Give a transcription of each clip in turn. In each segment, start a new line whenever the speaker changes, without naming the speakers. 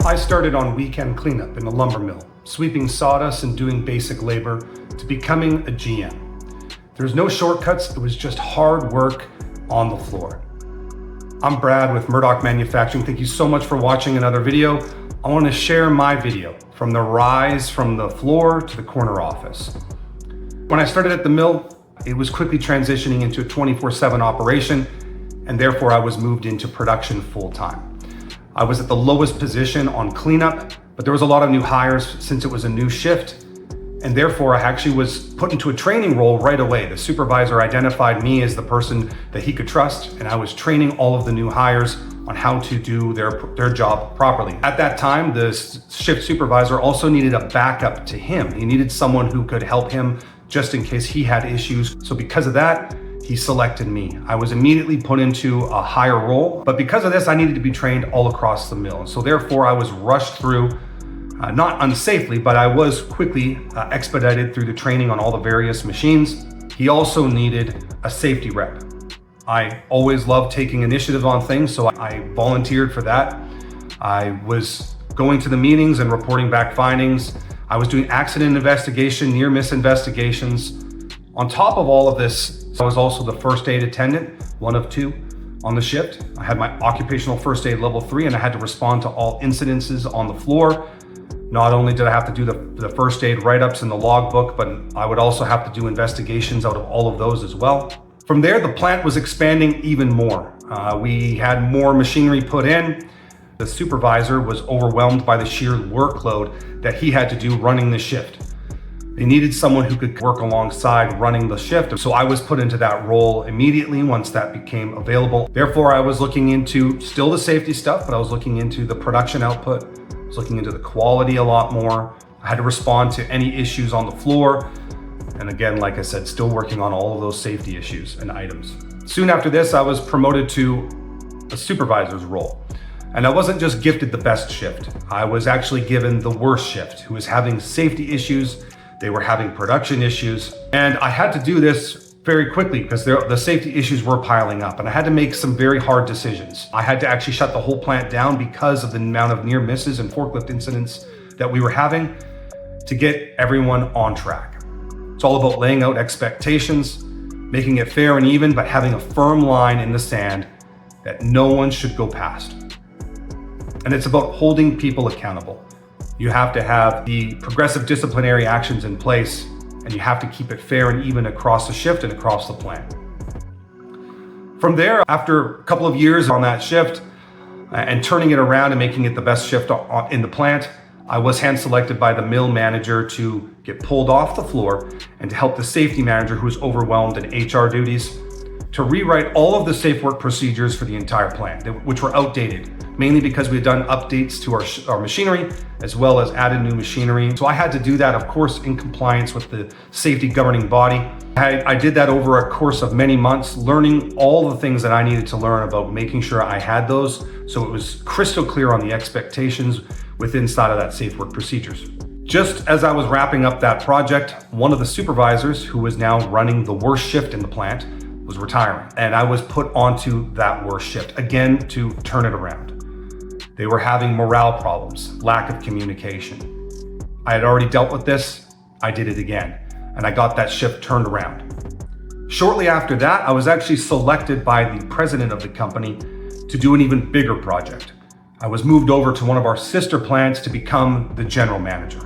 I started on weekend cleanup in a lumber mill, sweeping sawdust and doing basic labor, to becoming a GM. There's no shortcuts, it was just hard work on the floor. I'm Brad with Murdoch Manufacturing. Thank you so much for watching another video. I want to share my video from the rise from the floor to the corner office. When I started at the mill, it was quickly transitioning into a 24/7 operation, and therefore I was moved into production full-time. I was at the lowest position on cleanup, but there was a lot of new hires since it was a new shift, and therefore I actually was put into a training role right away. The supervisor identified me as the person that he could trust, and I was training all of the new hires on how to do their job properly. At that time, the shift supervisor also needed a backup to him. He needed someone who could help him just in case he had issues. So because of that, he selected me. I was immediately put into a higher role, but because of this, I needed to be trained all across the mill. So therefore, I was rushed through, not unsafely, but I was quickly expedited through the training on all the various machines. He also needed a safety rep. I always loved taking initiative on things, so I volunteered for that. I was going to the meetings and reporting back findings. I was doing accident investigation, near miss investigations. On top of all of this, I was also the first aid attendant, one of two on the shift. I had my occupational first aid level 3, and I had to respond to all incidences on the floor. Not only did I have to do the first aid write-ups in the logbook, but I would also have to do investigations out of all of those as well. From there, the plant was expanding even more. We had more machinery put in. The supervisor was overwhelmed by the sheer workload that he had to do running the shift. They needed someone who could work alongside running the shift. So I was put into that role immediately once that became available. Therefore, I was looking into still the safety stuff, but I was looking into the production output. I was looking into the quality a lot more. I had to respond to any issues on the floor. And again, like I said, still working on all of those safety issues and items. Soon after this, I was promoted to a supervisor's role. And I wasn't just gifted the best shift. I was actually given the worst shift, who was having safety issues. They were having production issues. And I had to do this very quickly because the safety issues were piling up, and I had to make some very hard decisions. I had to actually shut the whole plant down because of the amount of near misses and forklift incidents that we were having to get everyone on track. It's all about laying out expectations, making it fair and even, but having a firm line in the sand that no one should go past. And it's about holding people accountable. You have to have the progressive disciplinary actions in place, and you have to keep it fair and even across the shift and across the plant. From there, after a couple of years on that shift and turning it around and making it the best shift in the plant, I was hand selected by the mill manager to get pulled off the floor and to help the safety manager, who was overwhelmed in HR duties, to rewrite all of the safe work procedures for the entire plant, which were outdated, mainly because we had done updates to our machinery, as well as added new machinery. So I had to do that, of course, in compliance with the safety governing body. I did that over a course of many months, learning all the things that I needed to learn about making sure I had those, so it was crystal clear on the expectations inside of that safe work procedures. Just as I was wrapping up that project, one of the supervisors, who was now running the worst shift in the plant, was retiring, and I was put onto that worst shift again to turn it around. They were having morale problems, lack of communication. I had already dealt with this. I did it again, and I got that shift turned around. Shortly after that, I was actually selected by the president of the company to do an even bigger project. I was moved over to one of our sister plants to become the general manager.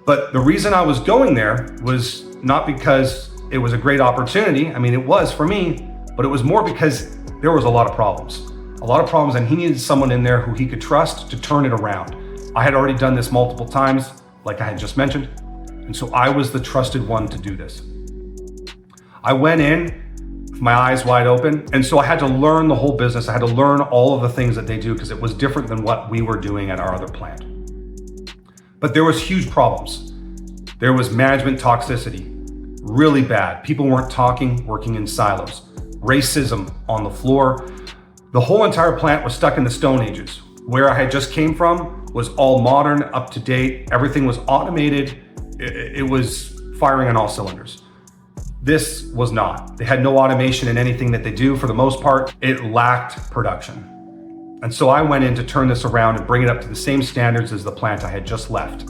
But the reason I was going there was not because it was a great opportunity. I mean, it was for me, but it was more because there was a lot of problems, and he needed someone in there who he could trust to turn it around. I had already done this multiple times, like I had just mentioned, and so I was the trusted one to do this. I went in with my eyes wide open, and so I had to learn the whole business. I had to learn all of the things that they do because it was different than what we were doing at our other plant. But there was huge problems. There was management toxicity, really bad. People weren't talking, working in silos. Racism on the floor. The whole entire plant was stuck in the Stone Ages. Where I had just came from was all modern, up to date. Everything was automated. It was firing on all cylinders. This was not. They had no automation in anything that they do for the most part. It lacked production. And so I went in to turn this around and bring it up to the same standards as the plant I had just left.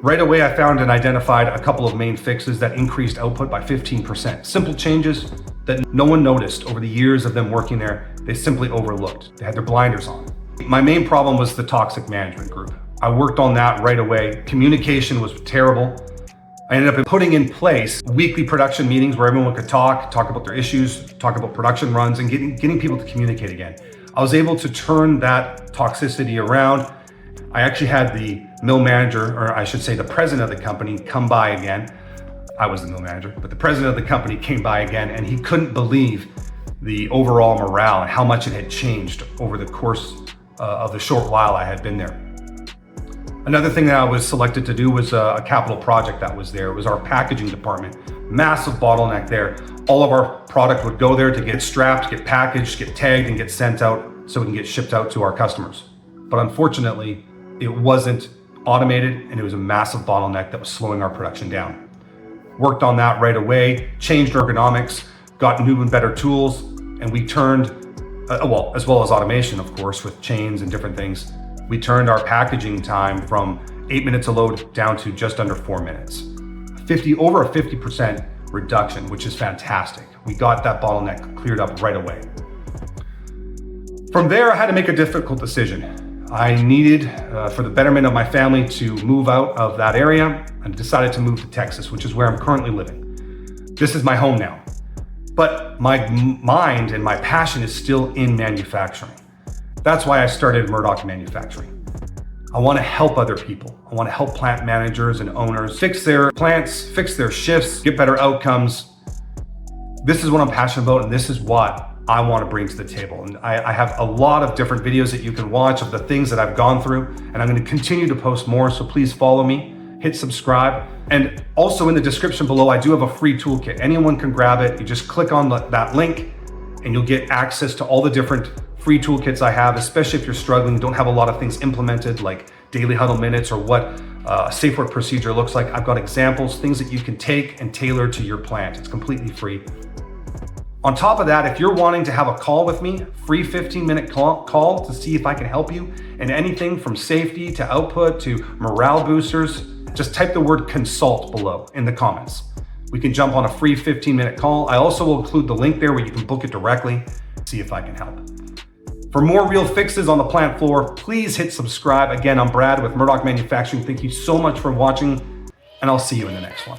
Right away, I found and identified a couple of main fixes that increased output by 15%. Simple changes that no one noticed over the years of them working there. They simply overlooked. They had their blinders on. My main problem was the toxic management group. I worked on that right away. Communication was terrible. I ended up putting in place weekly production meetings where everyone could talk about their issues, talk about production runs, and getting people to communicate again. I was able to turn that toxicity around. I actually had the mill manager, or I should say the president of the company, come by again. I was the mill manager, but the president of the company came by again, and he couldn't believe the overall morale and how much it had changed over the course of the short while I had been there. Another thing that I was selected to do was a capital project that was there. It was our packaging department. Massive bottleneck there. All of our product would go there to get strapped, get packaged, get tagged, and get sent out so we can get shipped out to our customers. But unfortunately, it wasn't automated, and it was a massive bottleneck that was slowing our production down. Worked on that right away, changed ergonomics, got new and better tools, and we turned, as well as automation, of course, with chains and different things. We turned our packaging time from 8 minutes a load down to just under 4 minutes. Over a 50% reduction, which is fantastic. We got that bottleneck cleared up right away. From there, I had to make a difficult decision. I needed, for the betterment of my family, to move out of that area and decided to move to Texas, which is where I'm currently living. This is my home now. But my mind and my passion is still in manufacturing. That's why I started Murdoch Manufacturing. I want to help other people. I want to help plant managers and owners fix their plants, fix their shifts, get better outcomes. This is what I'm passionate about, and this is what I want to bring to the table. And I have a lot of different videos that you can watch of the things that I've gone through, and I'm going to continue to post more, so please follow me, hit subscribe. And also in the description below, I do have a free toolkit. Anyone can grab it. You just click on that link and you'll get access to all the different free toolkits I have, especially if you're struggling, don't have a lot of things implemented like daily huddle minutes or what a safe work procedure looks like. I've got examples, things that you can take and tailor to your plant. It's completely free. On top of that, if you're wanting to have a call with me, free 15-minute call to see if I can help you in anything from safety to output to morale boosters, just type the word consult below in the comments. We can jump on a free 15-minute call. I also will include the link there where you can book it directly, see if I can help. For more real fixes on the plant floor, please hit subscribe. Again, I'm Brad with Murdoch Manufacturing. Thank you so much for watching, and I'll see you in the next one.